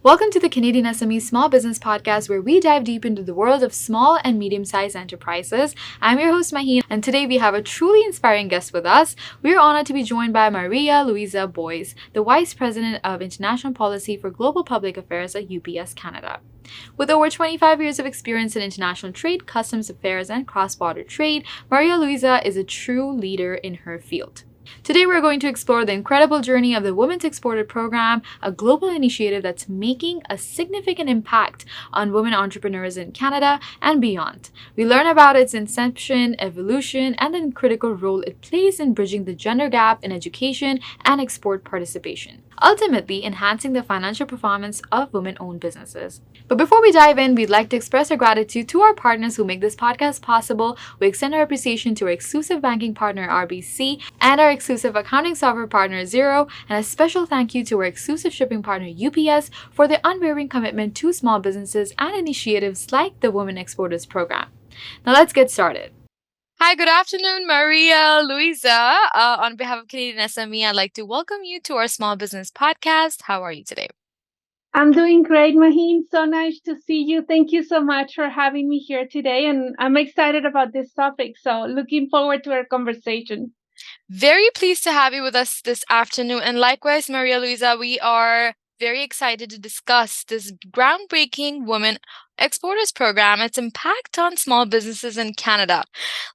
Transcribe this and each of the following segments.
Welcome to the Canadian SME Small Business Podcast, where we dive deep into the world of small and medium-sized enterprises. I'm your host, Maheen, and today we have a truly inspiring guest with us. We're honored to be joined by María Luisa Boyce, the Vice President of International Policy for Global Public Affairs at UPS Canada. With over 25 years of experience in international trade, customs affairs, and cross-border trade, María Luisa is a true leader in her field. Today, we're going to explore the incredible journey of the Women's Exporter Program, a global initiative that's making a significant impact on women entrepreneurs in Canada and beyond. We learn about its inception, evolution, and the critical role it plays in bridging the gender gap in education and export participation, ultimately enhancing the financial performance of women-owned businesses. But before we dive in, we'd like to express our gratitude to our partners who make this podcast possible. We extend our appreciation to our exclusive banking partner, RBC, and our exclusive accounting software partner, Xero, and a special thank you to our exclusive shipping partner, UPS, for their unwavering commitment to small businesses and initiatives like the Women Exporters Program. Now let's get started. Hi, good afternoon, María Luisa. On behalf of Canadian SME, I'd like to welcome you to our Small Business Podcast. How are you today? I'm doing great, Maheen. So nice to see you. Thank you so much for having me here today. And I'm excited about this topic. So looking forward to our conversation. Very pleased to have you with us this afternoon. And likewise, María Luisa, we are very excited to discuss this groundbreaking Women Exporters Program, its impact on small businesses in Canada.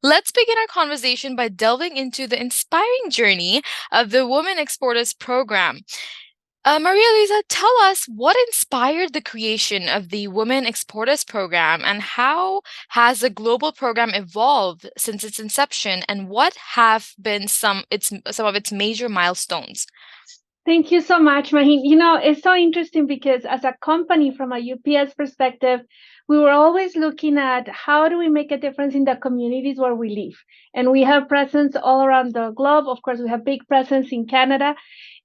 Let's begin our conversation by delving into the inspiring journey of the Women Exporters Program. María Luisa, tell us what inspired the creation of the Women Exporters Program and how has the global program evolved since its inception, and what have been some of its major milestones? Thank you so much, Maheen. You know, it's so interesting because as a company, from a UPS perspective, we were always looking at how do we make a difference in the communities where we live. And we have presence all around the globe. Of course, we have big presence in Canada.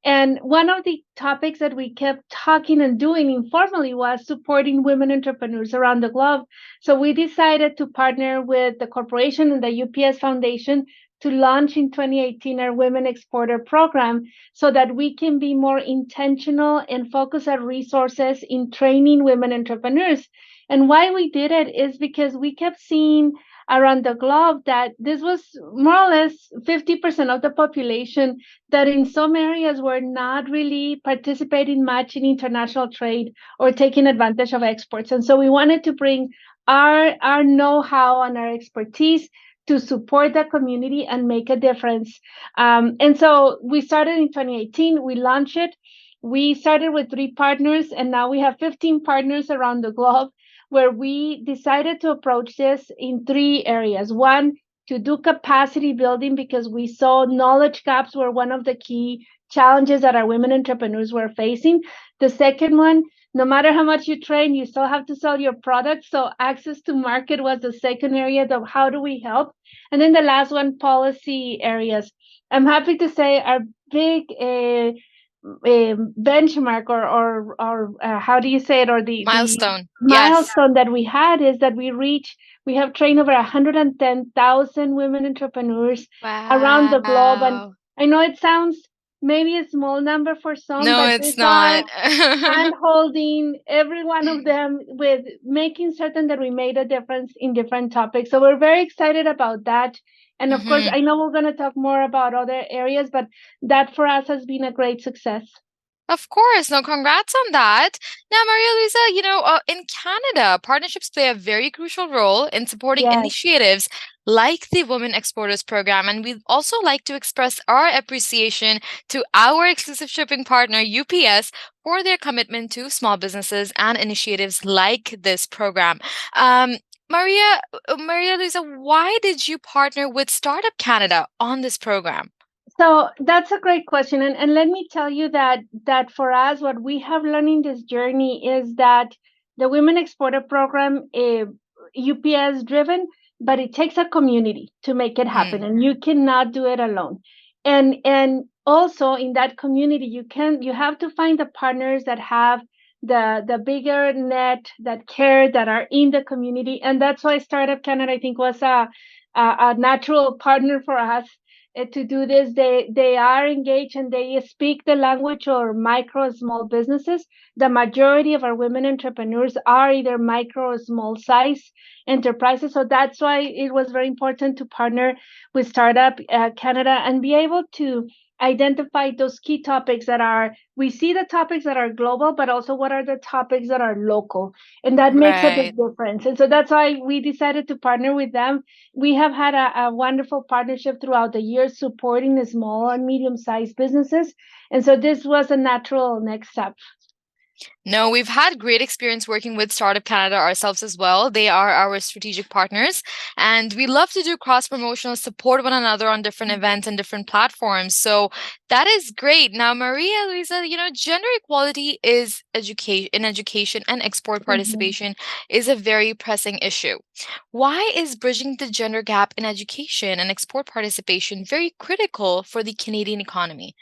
And one of the topics that we kept talking and doing informally was supporting women entrepreneurs around the globe. So we decided to partner with the corporation and the UPS Foundation to launch in 2018 our Women Exporter Program so that we can be more intentional and focus our resources in training women entrepreneurs. And why we did it is because we kept seeing around the globe that this was more or less 50% of the population that in some areas were not really participating much in international trade or taking advantage of exports. And so we wanted to bring our know-how and our expertise to support the community and make a difference. And so we started in 2018, we launched it. We started with 3 partners, and now we have 15 partners around the globe, where we decided to approach this in 3 areas. One, to do capacity building, because we saw knowledge gaps were one of the key challenges that our women entrepreneurs were facing. The second one, no matter how much you train, you still have to sell your product. So access to market was the second area of how do we help. And then the last one, policy areas. I'm happy to say our big benchmark or how do you say it, or the Milestone. milestone that we had is that we have trained over 110,000 women entrepreneurs around the globe. And I know it sounds maybe a small number for some, No, but it's these not. are hand holding every one of them with making certain that we made a difference in different topics. So we're very excited about that. And of course, I know we're going to talk more about other areas, but that for us has been a great success. Of course. No, congrats on that. Now, María Luisa, in Canada, partnerships play a very crucial role in supporting Yes. initiatives like the Women Exporters Program. And we'd also like to express our appreciation to our exclusive shipping partner, UPS, for their commitment to small businesses and initiatives like this program. María Luisa, why did you partner with Startup Canada on this program? So that's a great question. And let me tell you that for us, what we have learned in this journey is that the Women Exporter Program, UPS driven, but it takes a community to make it happen. And you cannot do it alone. And also in that community, you have to find the partners that have the bigger net, that care, that are in the community. And that's why Startup Canada, I think, was a natural partner for us. to do this. They are engaged and they speak the language or micro small businesses. The majority of our women entrepreneurs are either micro or small size enterprises. So that's why it was very important to partner with Startup Canada and be able to identify those key topics that are, we see the topics that are global, but also what are the topics that are local. And that makes a big Right. difference. And so that's why we decided to partner with them. We have had a wonderful partnership throughout the years supporting the small and medium sized businesses. And so this was a natural next step. No, we've had great experience working with Startup Canada ourselves as well. They are our strategic partners, and we love to do cross promotional support one another on different events and different platforms. So that is great. Now, Maria Luisa, gender equality is education and export Mhm. participation is a very pressing issue. Why is bridging the gender gap in education and export participation very critical for the Canadian economy?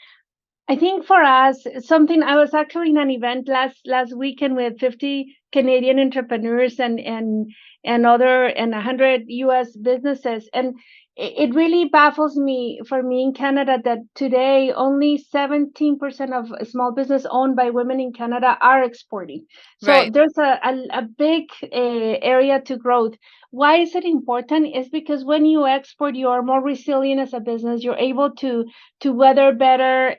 I think for us, something I was actually in an event last weekend with 50 Canadian entrepreneurs and other and 100 US businesses. And it really baffles me for me in Canada that today only 17% of small business owned by women in Canada are exporting. So Right. there's a big area to growth. Why is it important? Is because when you export, you are more resilient as a business. You're able to weather better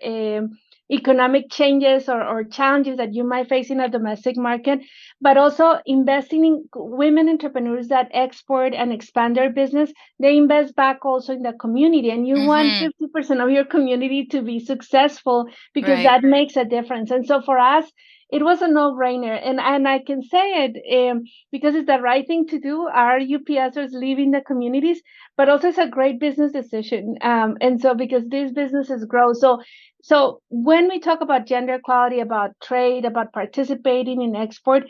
economic changes or challenges that you might face in a domestic market, but also investing in women entrepreneurs that export and expand their business. They invest back also in the community, and you want Mm-hmm. 50% of your community to be successful because Right. that makes a difference. And so for us, it was a no-brainer, and I can say it because it's the right thing to do. Our UPSers live in the communities, but also it's a great business decision. And so because these businesses grow, so when we talk about gender equality, about trade, about participating in export,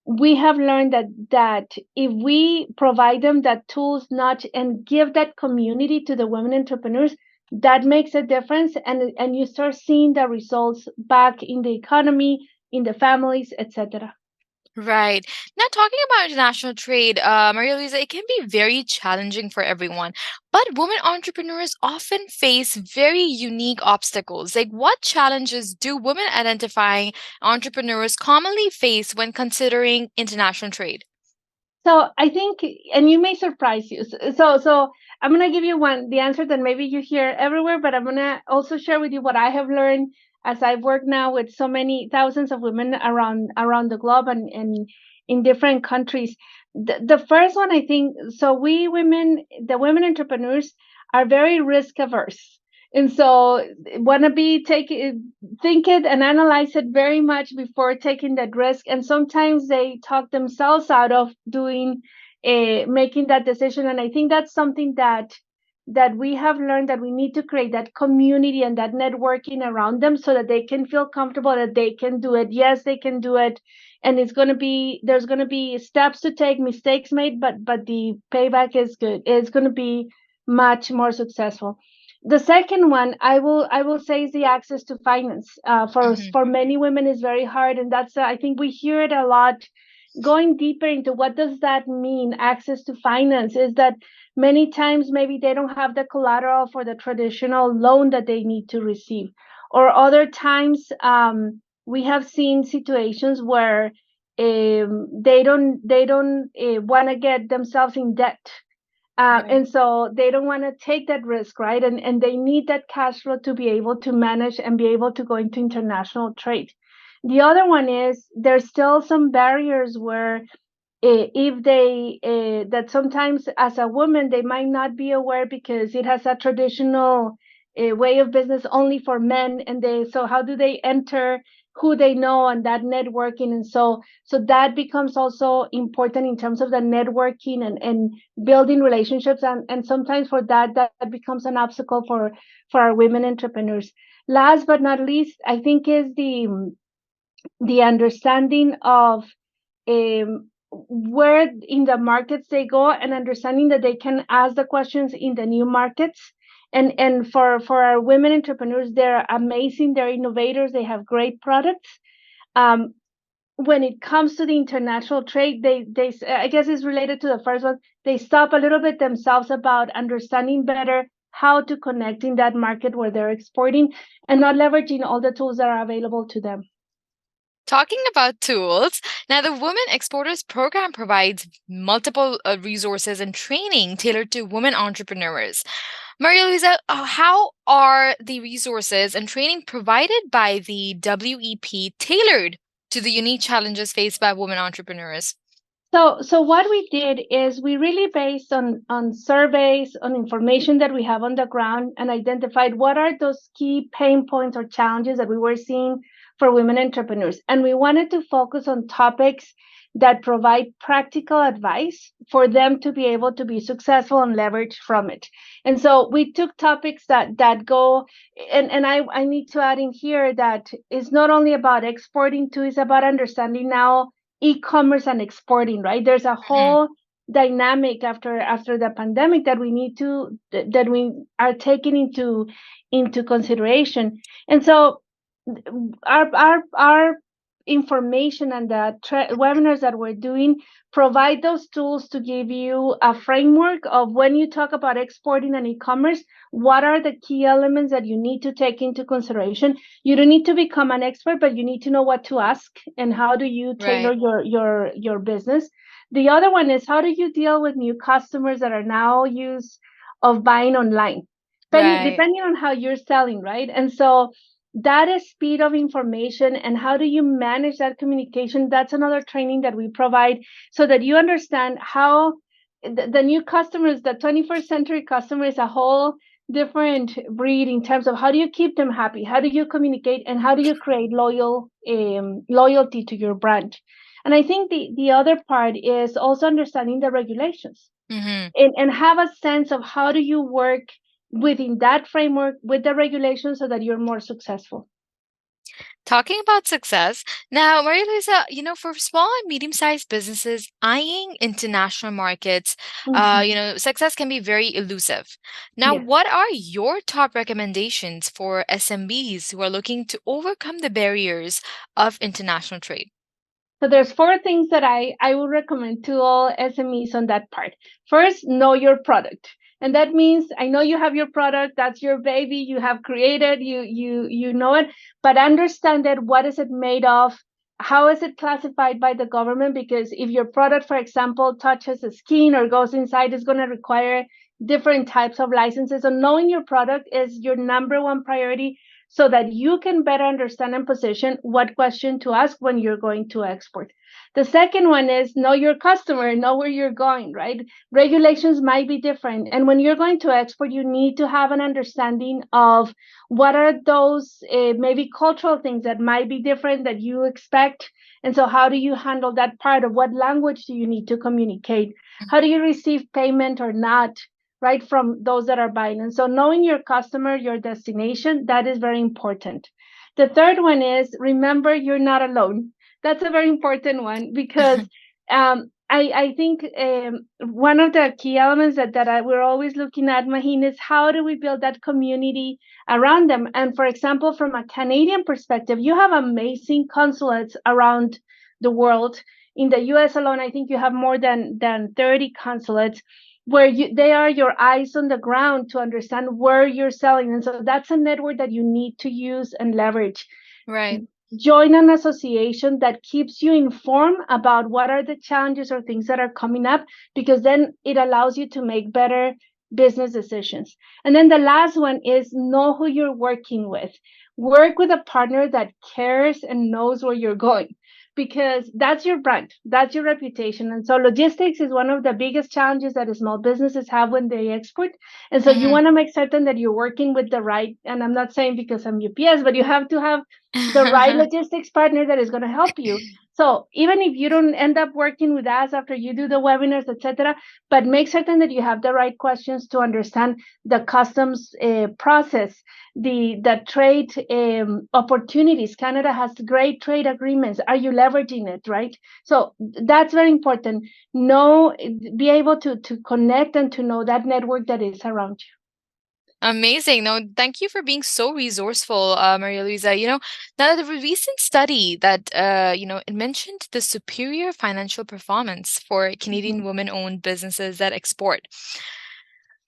we have learned that if we provide them that tools, nudge, and give that community to the women entrepreneurs, that makes a difference, and you start seeing the results back in the economy, in the families, etc. Right. Now, talking about international trade, Maria Luisa, it can be very challenging for everyone. But women entrepreneurs often face very unique obstacles. Like, what challenges do women identifying entrepreneurs commonly face when considering international trade? So I think, and you may surprise you. So I'm gonna give you the answer that maybe you hear everywhere, but I'm gonna also share with you what I have learned as I've worked now with so many thousands of women around the globe and in different countries. The first one, I think, so we women, the women entrepreneurs, are very risk averse. And so want to be take it, think it and analyze it very much before taking that risk. And sometimes they talk themselves out of doing, making that decision. And I think that's something that we have learned, that we need to create that community and that networking around them so that they can feel comfortable that they can do it. Yes, they can do it. And there's going to be steps to take, mistakes made, but the payback is good. It's going to be much more successful. The second one I will say is the access to finance. Hmm. For many women is very hard, and that's I think we hear it a lot. Going deeper into what does that mean, access to finance, is that many times maybe they don't have the collateral for the traditional loan that they need to receive, or other times we have seen situations where they don't want to get themselves in debt, Right. and so they don't want to take that risk, right? And they need that cash flow to be able to manage and be able to go into international trade. The other one is there's still some barriers where if they that sometimes as a woman they might not be aware because it has a traditional way of business only for men, and they, so how do they enter who they know and that networking, and so that becomes also important in terms of the networking and building relationships, and sometimes for that becomes an obstacle for our women entrepreneurs. Last but not least, I think is the understanding of where in the markets they go, and understanding that they can ask the questions in the new markets. And for our women entrepreneurs, they're amazing, they're innovators, they have great products. um, when it comes to the international trade, I guess it's related to the first one. They stop a little bit themselves about understanding better how to connect in that market where they're exporting and not leveraging all the tools that are available to them. Talking about tools, now the Women Exporters Program provides multiple resources and training tailored to women entrepreneurs. Maria Luisa, how are the resources and training provided by the WEP tailored to the unique challenges faced by women entrepreneurs? So what we did is we really based on surveys, on information that we have on the ground, and identified what are those key pain points or challenges that we were seeing for women entrepreneurs. And we wanted to focus on topics that provide practical advice for them to be able to be successful and leverage from it. And so we took topics that go, and I need to add in here that it's not only about exporting too, it's about understanding now e-commerce and exporting, right? There's a Mhm. whole dynamic after the pandemic that that we are taking into consideration. And so our information and the webinars that we're doing provide those tools to give you a framework of when you talk about exporting and e-commerce, what are the key elements that you need to take into consideration. You don't need to become an expert, but you need to know what to ask and how do you tailor Right. your business. The other one is how do you deal with new customers that are now used of buying online, Right. depending on how you're selling, right? And so that is speed of information and how do you manage that communication. That's another training that we provide so that you understand how the new customers, the 21st century customer, is a whole different breed in terms of how do you keep them happy, how do you communicate, and how do you create loyalty to your brand. And I think the other part is also understanding the regulations Hmm. and have a sense of how do you work within that framework with the regulations so that you're more successful. Talking about success, now, Maria Luisa, for small and medium-sized businesses eyeing international markets, Mhm. success can be very elusive. Now, Yes. what are your top recommendations for SMBs who are looking to overcome the barriers of international trade? So there's four things that I would recommend to all SMEs on that part. First, know your product. And that means I know you have your product, that's your baby, you have created, you know it, but understand that what is it made of? How is it classified by the government? Because if your product, for example, touches the skin or goes inside, it's going to require different types of licenses. So knowing your product is your number one priority so that you can better understand and position what question to ask when you're going to export. The second one is know your customer, know where you're going, right? Regulations might be different. And when you're going to export, you need to have an understanding of what are those maybe cultural things that might be different that you expect. And so, how do you handle that part of what language do you need to communicate? How do you receive payment or not? Right, from those that are buying. And so knowing your customer, your destination, that is very important. The third one is remember you're not alone. That's a very important one because I think one of the key elements we're always looking at, Mahin, is how do we build that community around them? And for example, from a Canadian perspective, you have amazing consulates around the world. In the US alone, I think you have more than 30 consulates where they are your eyes on the ground to understand where you're selling. And so that's a network that you need to use and leverage. Right. Join an association that keeps you informed about what are the challenges or things that are coming up, because then it allows you to make better business decisions. And then the last one is know who you're working with. Work with a partner that cares and knows where you're going, because that's your brand, that's your reputation. And so logistics is one of the biggest challenges that small businesses have when they export. And so you Hmm. want to make certain that you're working with the right, and I'm not saying because I'm UPS, but you have to have the right logistics partner that is going to help you. So even if you don't end up working with us after you do the webinars, etc., but make certain that you have the right questions to understand the customs process, the trade opportunities. Canada has great trade agreements. Are you leveraging it, right? So that's very important. Know, be able to connect and to know that network that is around you. Amazing. No, thank you for being so resourceful, Maria Luisa. Now the recent study that it mentioned the superior financial performance for Canadian Mhm. women-owned businesses that export.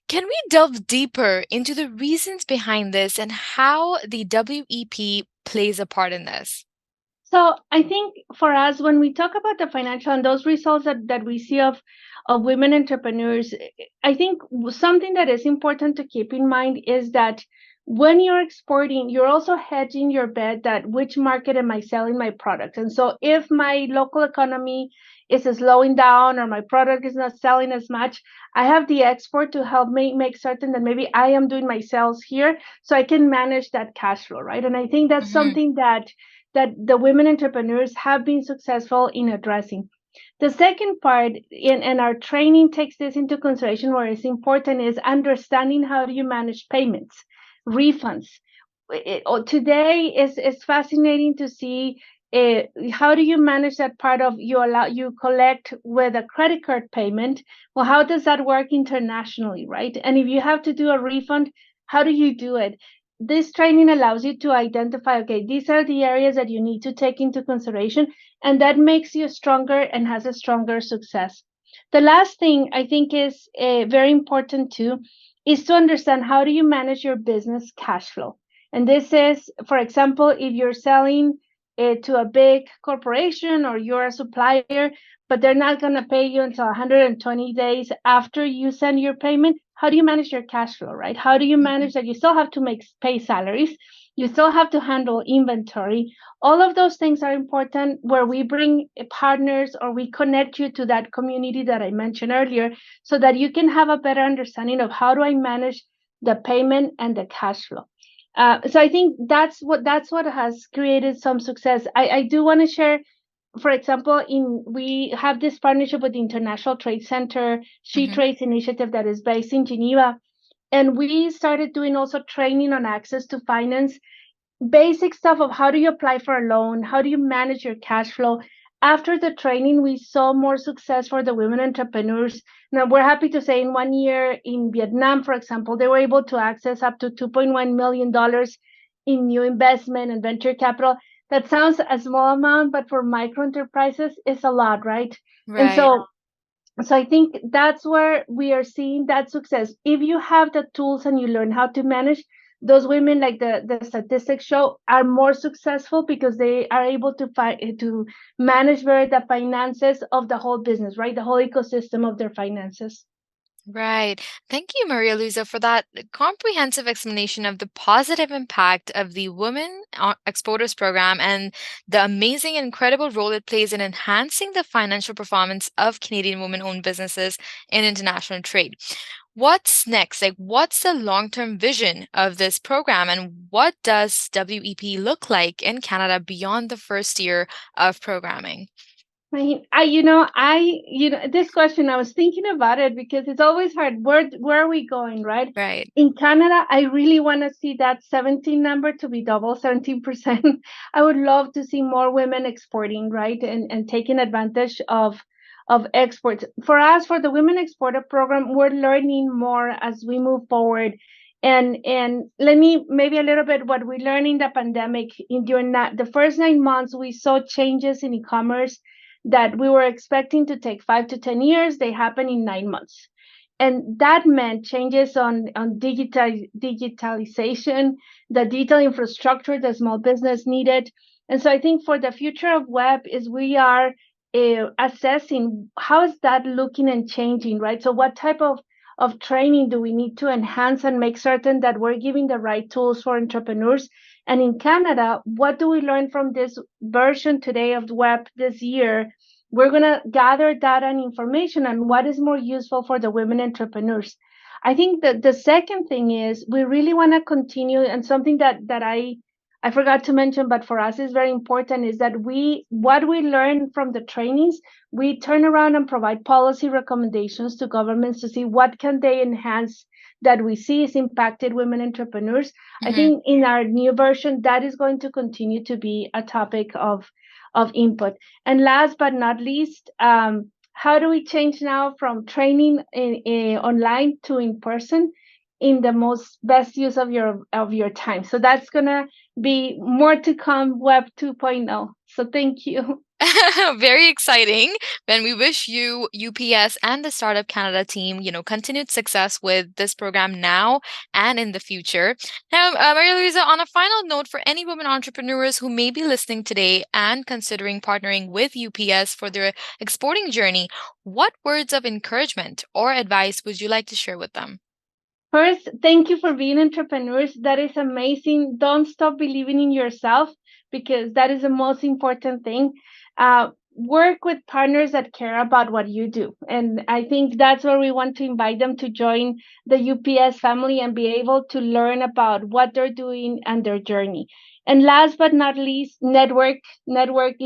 Can we delve deeper into the reasons behind this and how the WEP plays a part in this? So I think for us, when we talk about the financial and those results that we see of women entrepreneurs, I think something that is important to keep in mind is that when you're exporting, you're also hedging your bet that which market am I selling my product. And so if my local economy is slowing down or my product is not selling as much, I have the export to help me make certain that maybe I am doing my sales here so I can manage that cash flow, right? And I think that's Hmm. something that the women entrepreneurs have been successful in addressing. The second part, and our training takes this into consideration, where it's important is understanding how do you manage payments, refunds. Today is fascinating to see how do you manage that part of you collect with a credit card payment. Well, how does that work internationally, right? And if you have to do a refund, how do you do it? This training allows you to identify, okay, these are the areas that you need to take into consideration, and that makes you stronger and has a stronger success. The last thing I think is very important too is to understand how do you manage your business cash flow. And this is, for example, if you're selling to a big corporation or you're a supplier, but they're not going to pay you until 120 days after you send your payment, how do you manage your cash flow, right? How do you manage that you still have to pay salaries, you still have to handle inventory? All of those things are important, where we bring partners or we connect you to that community that I mentioned earlier, so that you can have a better understanding of how do I manage the payment and the cash flow. So I think that's what has created some success. I do want to share, for example, in we have this partnership with the International Trade Center, She Hmm. Trades Initiative, that is based in Geneva. And we started doing also training on access to finance, basic stuff of how do you apply for a loan, how do you manage your cash flow. After the training, we saw more success for the women entrepreneurs. Now, we're happy to say in 1 year in Vietnam, for example, they were able to access up to $2.1 million in new investment and venture capital. That sounds a small amount, but for micro enterprises, it's a lot, right? And Right. so I think that's where we are seeing that success. If you have the tools and you learn how to manage, those women, like the statistics show, are more successful because they are able to manage better the finances of the whole business, right? The whole ecosystem of their finances. Right. Thank you, Maria Luisa, for that comprehensive explanation of the positive impact of the Women Exporters Program and the amazing, incredible role it plays in enhancing the financial performance of Canadian women-owned businesses in international trade. What's next? Like, what's the long-term vision of this program, and what does WEP look like in Canada beyond the first year of programming? This question, I was thinking about it because it's always hard. Where are we going, right? Right. In Canada, I really want to see that 17 number to be double, 17%. I would love to see more women exporting, right? And taking advantage of exports. For us, for the Women Exporter program, we're learning more as we move forward. And let me maybe a little bit what we learned in the pandemic. During the first 9 months, we saw changes in e-commerce that we were expecting to take 5 to 10 years. They happen in 9 months. And that meant changes on digitalization, the digital infrastructure the small business needed. And so I think for the future of web is we are assessing how is that looking and changing, right? So what type of training do we need to enhance and make certain that we're giving the right tools for entrepreneurs? And in Canada, what do we learn from this version today of the web this year? We're going to gather data and information on what is more useful for the women entrepreneurs. I think that the second thing is we really want to continue, and something that I forgot to mention, but for us is very important, is that what we learn from the trainings, we turn around and provide policy recommendations to governments to see what can they enhance that we see is impacted women entrepreneurs. I Hmm. think in our new version, that is going to continue to be a topic of input. And last but not least, how do we change now from training online to in person in the most best use of your time? So that's gonna be more to come, Web 2.0. So thank you. Very exciting. And we wish you, UPS, and the Startup Canada team, continued success with this program now and in the future. Now, Maria Luisa, on a final note, for any women entrepreneurs who may be listening today and considering partnering with UPS for their exporting journey, what words of encouragement or advice would you like to share with them? First, thank you for being entrepreneurs. That is amazing. Don't stop believing in yourself because that is the most important thing. Work with partners that care about what you do. And I think that's where we want to invite them to join the UPS family and be able to learn about what they're doing and their journey. And last but not least, network within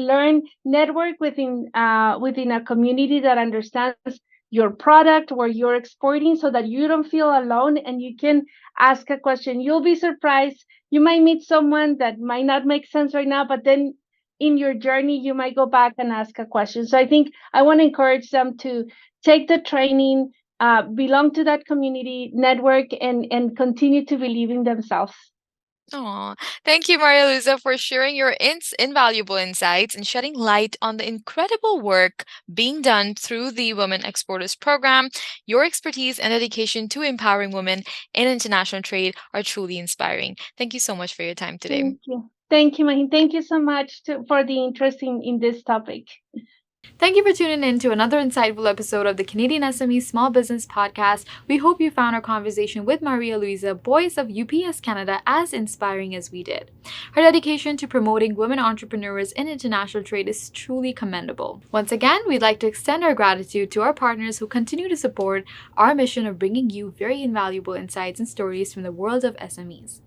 a community that understands your product where you're exporting so that you don't feel alone and you can ask a question. You'll be surprised. You might meet someone that might not make sense right now, but then in your journey, you might go back and ask a question. So I think I want to encourage them to take the training, belong to that community network, and continue to believe in themselves. Aw, thank you, Maria Luisa, for sharing your invaluable insights and shedding light on the incredible work being done through the Women Exporters Program. Your expertise and dedication to empowering women in international trade are truly inspiring. Thank you so much for your time today. Thank you. Thank you, Mahin. Thank you so much for the interest in this topic. Thank you for tuning in to another insightful episode of the Canadian SME Small Business Podcast. We hope you found our conversation with María Luisa Boyce of UPS Canada as inspiring as we did. Her dedication to promoting women entrepreneurs in international trade is truly commendable. Once again, we'd like to extend our gratitude to our partners who continue to support our mission of bringing you very invaluable insights and stories from the world of SMEs.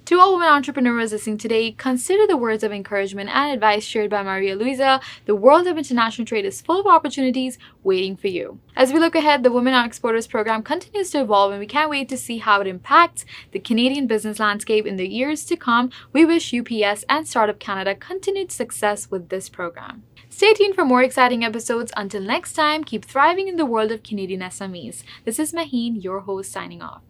To all women entrepreneurs listening today, consider the words of encouragement and advice shared by María Luisa. The world of international trade is full of opportunities waiting for you. As we look ahead, the Women Exporters Program continues to evolve and we can't wait to see how it impacts the Canadian business landscape in the years to come. We wish UPS and Startup Canada continued success with this program. Stay tuned for more exciting episodes. Until next time, keep thriving in the world of Canadian SMEs. This is Maheen, your host, signing off.